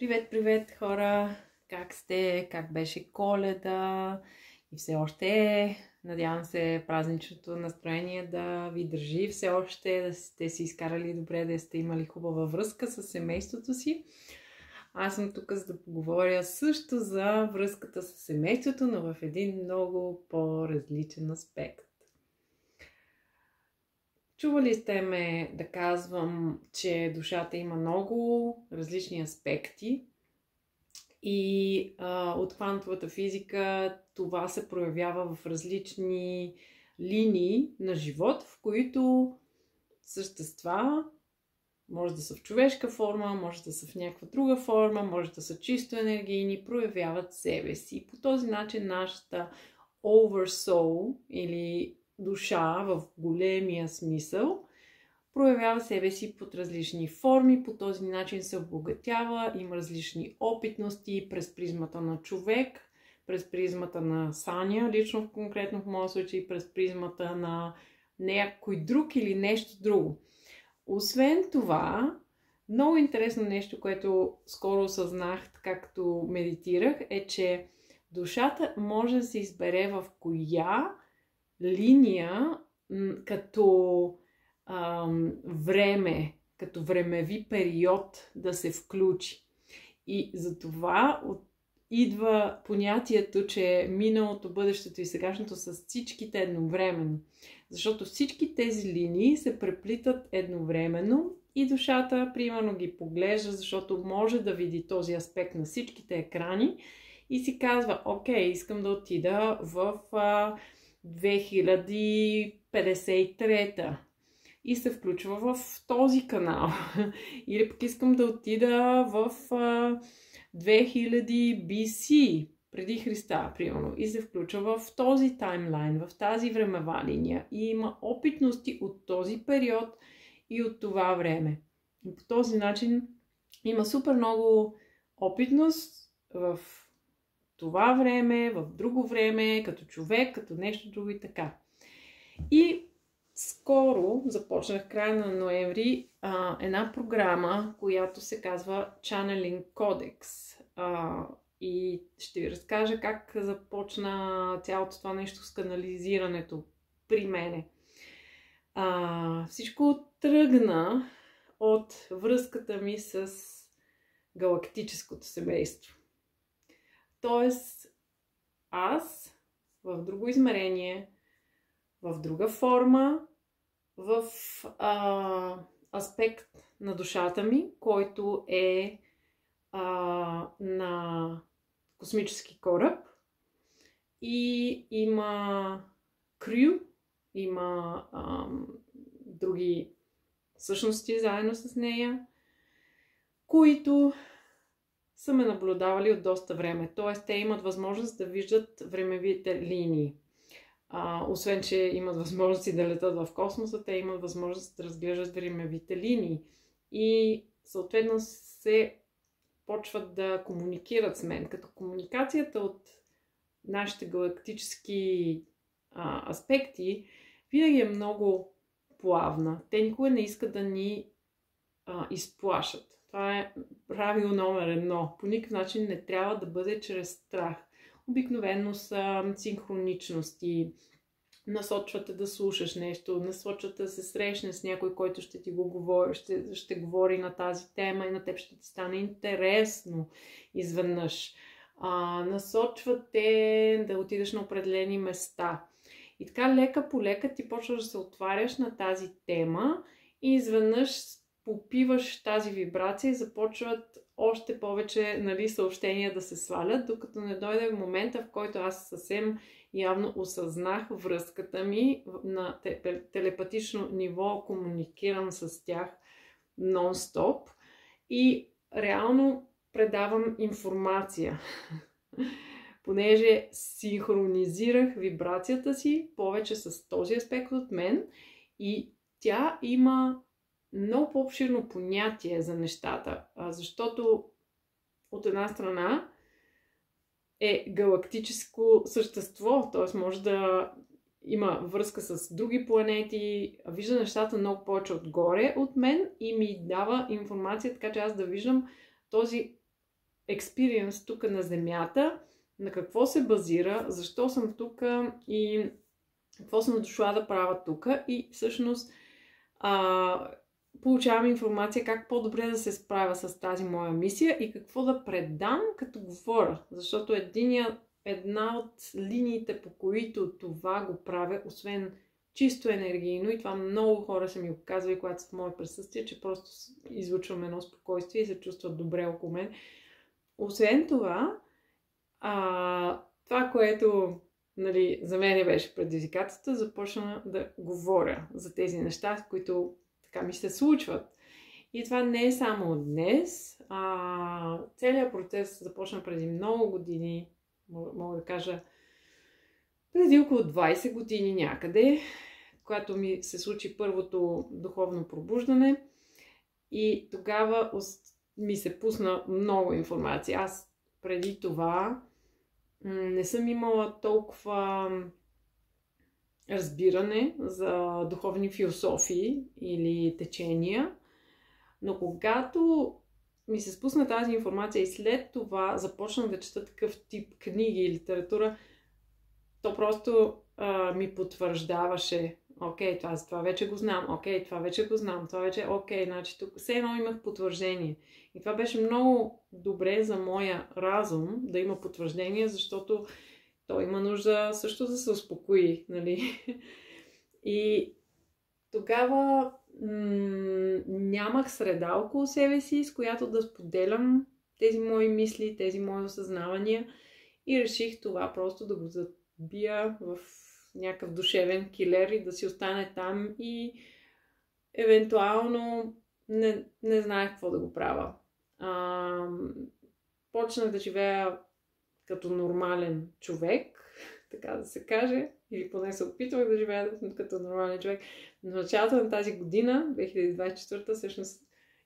Привет, привет, хора! Как сте? Как беше Коледа? И все още е. Надявам се празничното настроение да ви държи все още, да сте си изкарали добре, да сте имали хубава връзка с семейството си. Аз съм тук за да поговоря също за връзката с семейството, но в един много по-различен аспект. Чували сте ме да казвам, че душата има много различни аспекти и от квантовата физика това се проявява в различни линии на живот, в които същества, може да са в човешка форма, може да са в някаква друга форма, може да са чисто енергийни, проявяват себе си. По този начин нашата oversoul или душа в големия смисъл проявява себе си под различни форми, по този начин се обогатява, има различни опитности през призмата на човек, през призмата на Саня, лично конкретно в моя случай през призмата на някой друг или нещо друго. Освен това, много интересно нещо, което скоро осъзнах, както медитирах, е, че душата може да се избере в коя линия като време, като времеви период да се включи. И за това идва понятието, че миналото, бъдещето и сегашното са всичките едновременно. Защото всички тези линии се преплитат едновременно и душата, примерно, ги поглежда, защото може да види този аспект на всичките екрани и си казва, окей, искам да отида в 2053 и се включва в този канал. Или пък искам да отида в 2000 BC, преди Христа, примерно, и се включва в този таймлайн, в тази времева линия и има опитности от този период и от това време. И по този начин има супер много опитност в това време, в друго време, като човек, като нещо друго и така. И скоро започнах края на ноември една програма, която се казва Channeling Codex. И ще ви разкажа как започна цялото това нещо с канализирането при мене. Всичко тръгна от връзката ми с галактическото семейство. Тоест, аз в друго измерение, в друга форма, в аспект на душата ми, който е на космически кораб и има крю, има други същности заедно с нея, които са ме наблюдавали от доста време. Т.е. те имат възможност да виждат времевите линии. Освен, че имат възможност да летат в космоса, те имат възможност да разглеждат времевите линии. И съответно се почват да комуникират с мен. Като комуникацията от нашите галактически аспекти винаги е много плавна. Те никога не искат да ни изплашат. Това е правило номер 1. По никакъв начин не трябва да бъде чрез страх. Обикновено са синхроничности, насочвате да слушаш нещо, насочвате да се срещне с някой, който ще ти го говори, ще говори на тази тема и на теб ще ти стане интересно изведнъж. Насочвате да отидеш на определени места. И така лека по лека ти почваш да се отваряш на тази тема и изведнъж попиваш тази вибрация и започват още повече съобщения да се свалят, докато не дойде момента, в който аз съвсем явно осъзнах връзката ми на телепатично ниво, комуникирам с тях нон-стоп и реално предавам информация. Понеже синхронизирах вибрацията си повече с този аспект от мен и тя има много по-обширно понятие за нещата, защото от една страна е галактическо същество, т.е. може да има връзка с други планети, вижда нещата много повече отгоре от мен и ми дава информация, така че аз да виждам този експириенс тук на Земята, на какво се базира, защо съм тук и какво съм дошла да правя тук. И всъщност получавам информация как по-добре да се справя с тази моя мисия и какво да предам като говоря. Защото една от линиите, по които това го правя, освен чисто енергийно, и това много хора са ми го казвали, когато са в мое присъствие, че просто излучвам едно спокойствие и се чувстват добре около мен. Освен това, това, което за мен беше предизвикателство, започна да говоря за тези неща, които така ми се случват. И това не е само от днес. Целият процес започна преди много години, мога да кажа, преди около 20 години някъде, когато ми се случи първото духовно пробуждане. И тогава ми се пусна много информация. Аз преди това не съм имала толкова разбиране за духовни философии или течения, но когато ми се спусна тази информация и след това започнах да чета такъв тип книги и литература, то просто ми потвърждаваше: окей, това вече го знам, окей, това вече го знам, това вече окей, значи тук все едно имах потвърждение. И това беше много добре за моя разум да има потвърждение, защото той има нужда също да се успокои, нали? И тогава нямах среда около себе си, с която да споделям тези мои мисли, тези мои осъзнавания, и реших това просто да го забия в някакъв душевен килер и да си остане там, и евентуално не знаех какво да го правя. Почнах да живея като нормален човек, така да се каже, или поне се опитвах да живея като нормален човек. В началото на тази година, 2024, всъщност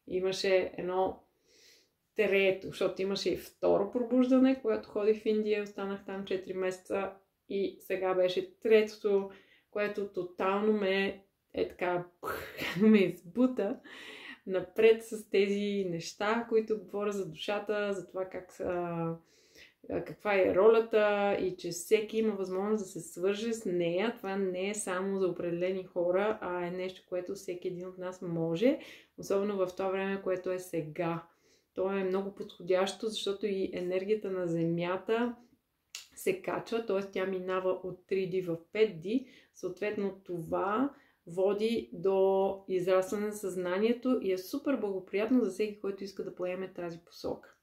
имаше едно трето, защото имаше и второ пробуждане, когато ходих в Индия, останах там 4 месеца, и сега беше третото, което тотално ме ме избута напред с тези неща, които говоря за душата, за това каква е ролята и че всеки има възможност да се свърже с нея. Това не е само за определени хора, а е нещо, което всеки един от нас може, особено в това време, което е сега. То е много подходящо, защото и енергията на Земята се качва, т.е. тя минава от 3D в 5D. Съответно това води до израстване на съзнанието и е супер благоприятно за всеки, който иска да поеме тази посока.